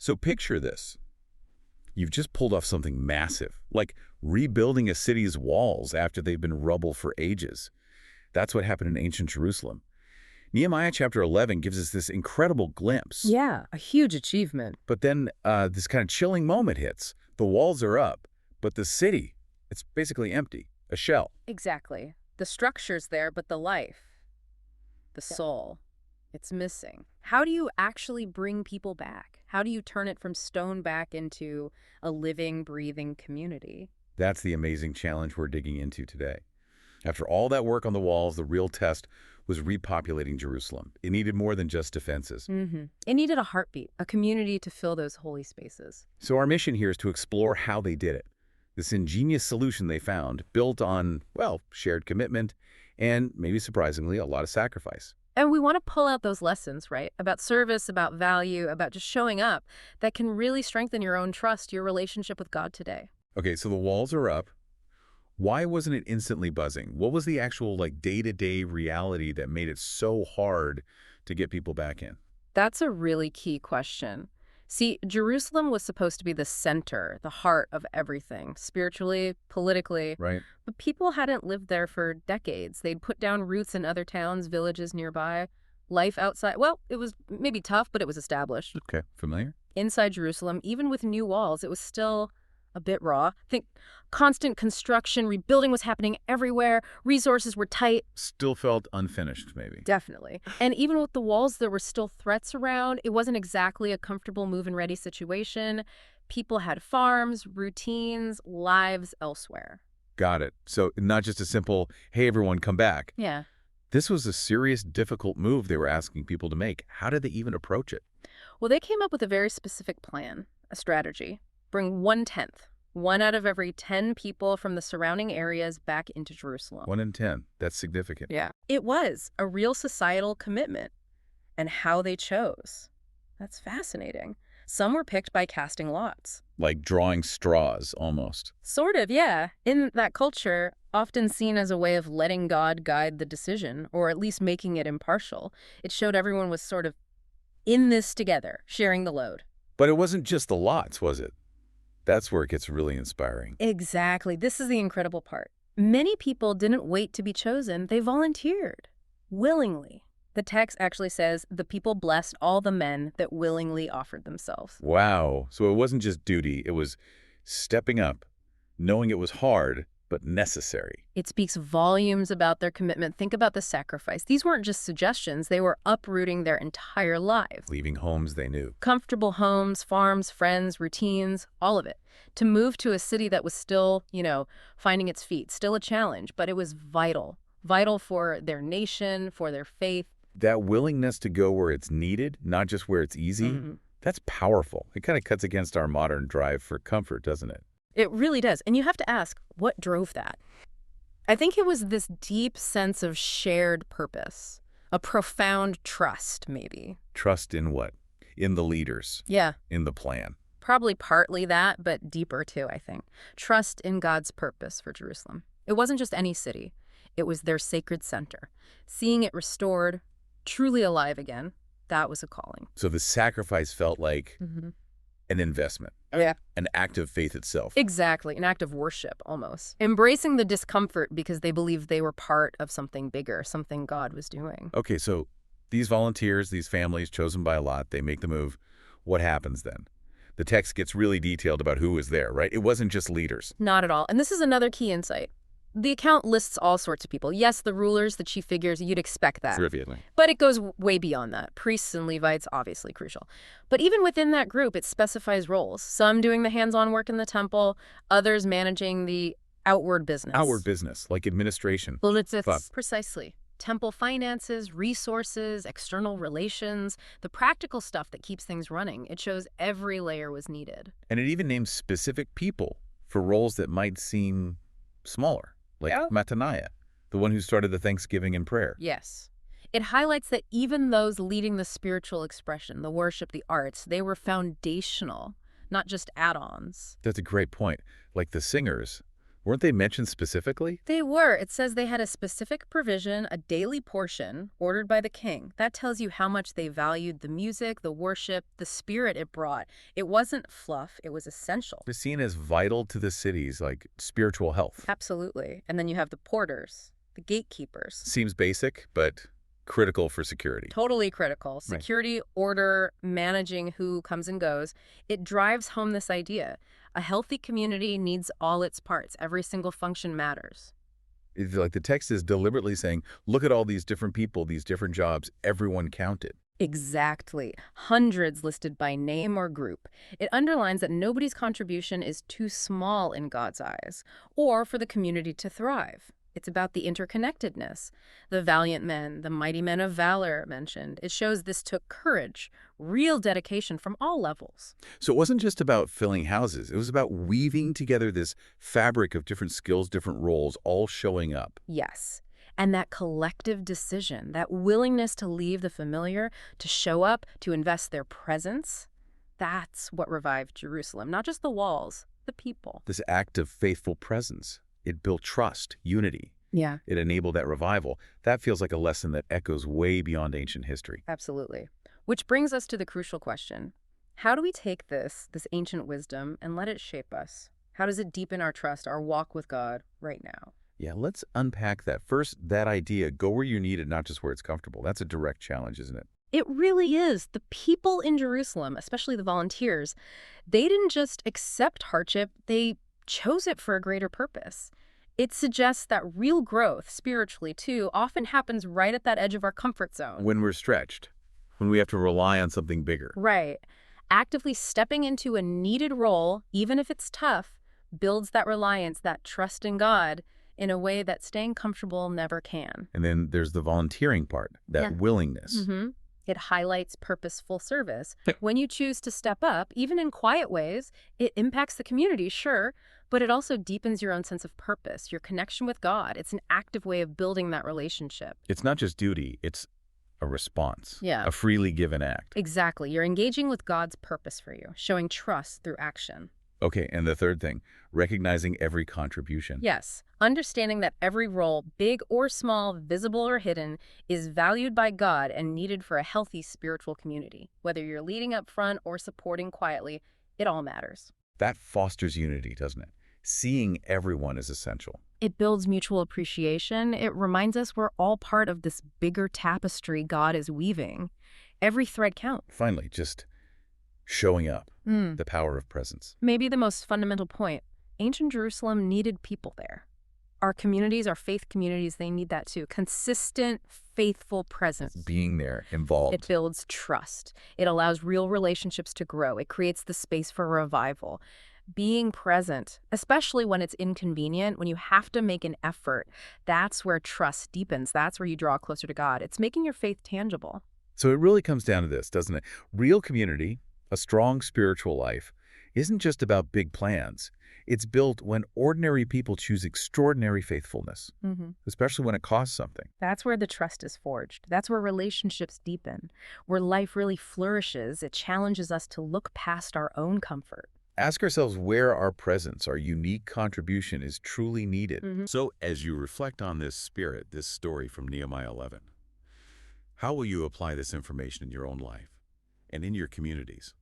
So picture this. You've just pulled off something massive, like rebuilding a city's walls after they've been rubble for ages. That's what happened in ancient Jerusalem. Nehemiah chapter 11 gives us this incredible glimpse. Yeah, a huge achievement. But then this kind of chilling moment hits. The walls are up, but the city, it's basically empty, a shell. Exactly. The structure's there, but the life, the soul, it's missing. How do you actually bring people back? How do you turn it from stone back into a living, breathing community? That's the amazing challenge we're digging into today. After all that work on the walls, the real test was repopulating Jerusalem. It needed more than just defenses. It needed a heartbeat, a community to fill those holy spaces. So our mission here is to explore how they did it. This ingenious solution they found, built on, well, shared commitment and, maybe surprisingly, a lot of sacrifice. And we want to pull out those lessons, right? About service, about value, about just showing up that can really strengthen your own trust, your relationship with God today. Okay, so the walls are up. Why wasn't it instantly buzzing? What was the actual day-to-day reality that made it so hard to get people back in? That's a really key question. See, Jerusalem was supposed to be the center, the heart of everything, spiritually, politically. Right. But people hadn't lived there for decades. They'd put down roots in other towns, villages nearby. Life outside, well, it was maybe tough, but it was established. Okay, familiar? Inside Jerusalem, even with new walls, it was still a bit raw. Think constant construction, rebuilding was happening everywhere, resources were tight. Still felt unfinished, maybe. Definitely. And even with the walls, there were still threats around. It wasn't exactly a comfortable move-and-ready situation. People had farms, routines, lives elsewhere. Got it. So not just a simple, hey, everyone, come back. Yeah. This was a serious, difficult move they were asking people to make. How did they even approach it? Well, they came up with a very specific plan, a strategy. Bring 1/10, 1 out of every 10 people from the surrounding areas back into Jerusalem. 1 in 10. That's significant. Yeah. It was a real societal commitment. And how they chose. That's fascinating. Some were picked by casting lots. Like drawing straws, almost. Sort of, yeah. In that culture, often seen as a way of letting God guide the decision, or at least making it impartial. It showed everyone was sort of in this together, sharing the load. But it wasn't just the lots, was it? That's where it gets really inspiring. Exactly. This is the incredible part. Many people didn't wait to be chosen. They volunteered. Willingly. The text actually says, the people blessed all the men that willingly offered themselves. Wow. So it wasn't just duty. It was stepping up, knowing it was hard, but necessary. It speaks volumes about their commitment. Think about the sacrifice. These weren't just suggestions. They were uprooting their entire lives. Leaving homes they knew. Comfortable homes, farms, friends, routines, all of it. To move to a city that was still, finding its feet, still a challenge, but it was vital. Vital for their nation, for their faith. That willingness to go where it's needed, not just where it's easy, that's powerful. It kind of cuts against our modern drive for comfort, doesn't it? It really does. And you have to ask, what drove that? I think it was this deep sense of shared purpose, a profound trust, maybe. Trust in what? In the leaders. Yeah. In the plan. Probably partly that, but deeper too, I think. Trust in God's purpose for Jerusalem. It wasn't just any city. It was their sacred center. Seeing it restored, truly alive again, that was a calling. So the sacrifice felt like an investment. Yeah. An act of faith itself. Exactly. An act of worship, almost. Embracing the discomfort because they believed they were part of something bigger, something God was doing. Okay, so these volunteers, these families chosen by a lot, they make the move. What happens then? The text gets really detailed about who was there, right? It wasn't just leaders. Not at all. And this is another key insight. The account lists all sorts of people. Yes, the rulers, the chief figures, you'd expect that. Trivially. But it goes way beyond that. Priests and Levites, obviously crucial. But even within that group, it specifies roles. Some doing the hands-on work in the temple, others managing the outward business. Outward business, like administration. Precisely. Temple finances, resources, external relations, the practical stuff that keeps things running. It shows every layer was needed. And it even names specific people for roles that might seem smaller. Like Mattaniah, the one who started the Thanksgiving and prayer. Yes. It highlights that even those leading the spiritual expression, the worship, the arts, they were foundational, not just add-ons. That's a great point. Like the singers, Weren't they mentioned specifically? They were. It says they had a specific provision, a daily portion, ordered by the king. That tells you how much they valued the music, the worship, the spirit it brought. It wasn't fluff, it was essential. It's seen as vital to the city's, like, spiritual health. Absolutely. And then you have the porters, the gatekeepers. Seems basic, but critical for security. Totally critical. Right. Security, order, managing who comes and goes. It drives home this idea. A healthy community needs all its parts. Every single function matters. It's like the text is deliberately saying, look at all these different people, these different jobs, everyone counted. Exactly. Hundreds listed by name or group. It underlines that nobody's contribution is too small in God's eyes, or for the community to thrive. It's about the interconnectedness. The valiant men, the mighty men of valor mentioned. It shows this took courage, real dedication from all levels. So it wasn't just about filling houses. It was about weaving together this fabric of different skills, different roles, all showing up. Yes. And that collective decision, that willingness to leave the familiar, to show up, to invest their presence, that's what revived Jerusalem. Not just the walls, the people. This act of faithful presence, it built trust, unity. Yeah, It enabled that revival. That feels like a lesson that echoes way beyond ancient history. absolutely. Which brings us to the crucial question. How do we take this ancient wisdom, and let it shape us? How does it deepen our trust, our walk with God right now? Yeah, let's unpack that. First, that idea, go where you're needed, not just where it's comfortable. That's a direct challenge, isn't it? It really is. The people in Jerusalem, especially the volunteers, they didn't just accept hardship, they chose it for a greater purpose. It suggests that real growth, spiritually too, often happens right at that edge of our comfort zone. When we're stretched, when we have to rely on something bigger. Right. Actively stepping into a needed role, even if it's tough, builds that reliance, that trust in God, in a way that staying comfortable never can. And then there's the volunteering part, that Yeah. willingness. It highlights purposeful service. When you choose to step up, even in quiet ways, it impacts the community, sure, but it also deepens your own sense of purpose, your connection with God. It's an active way of building that relationship. It's not just duty, it's a response. Yeah. A freely given act. Exactly. You're engaging with God's purpose for you, showing trust through action. Okay, and the third thing, recognizing every contribution. Yes, understanding that every role, big or small, visible or hidden, is valued by God and needed for a healthy spiritual community. Whether you're leading up front or supporting quietly, it all matters. That fosters unity, doesn't it? Seeing everyone is essential. It builds mutual appreciation. It reminds us we're all part of this bigger tapestry God is weaving. Every thread counts. Finally, just showing up, the power of presence. Maybe the most fundamental point, ancient Jerusalem needed people there. Our communities, our faith communities, they need that too. Consistent, faithful presence. Being there, involved. It builds trust. It allows real relationships to grow. It creates the space for revival. Being present, especially when it's inconvenient, when you have to make an effort, that's where trust deepens. That's where you draw closer to God. It's making your faith tangible. So it really comes down to this, doesn't it? Real community, a strong spiritual life, isn't just about big plans. It's built when ordinary people choose extraordinary faithfulness, especially when it costs something. That's where the trust is forged. That's where relationships deepen, where life really flourishes. It challenges us to look past our own comfort. Ask ourselves where our presence, our unique contribution is truly needed. So as you reflect on this spirit, this story from Nehemiah 11, how will you apply this information in your own life and in your communities?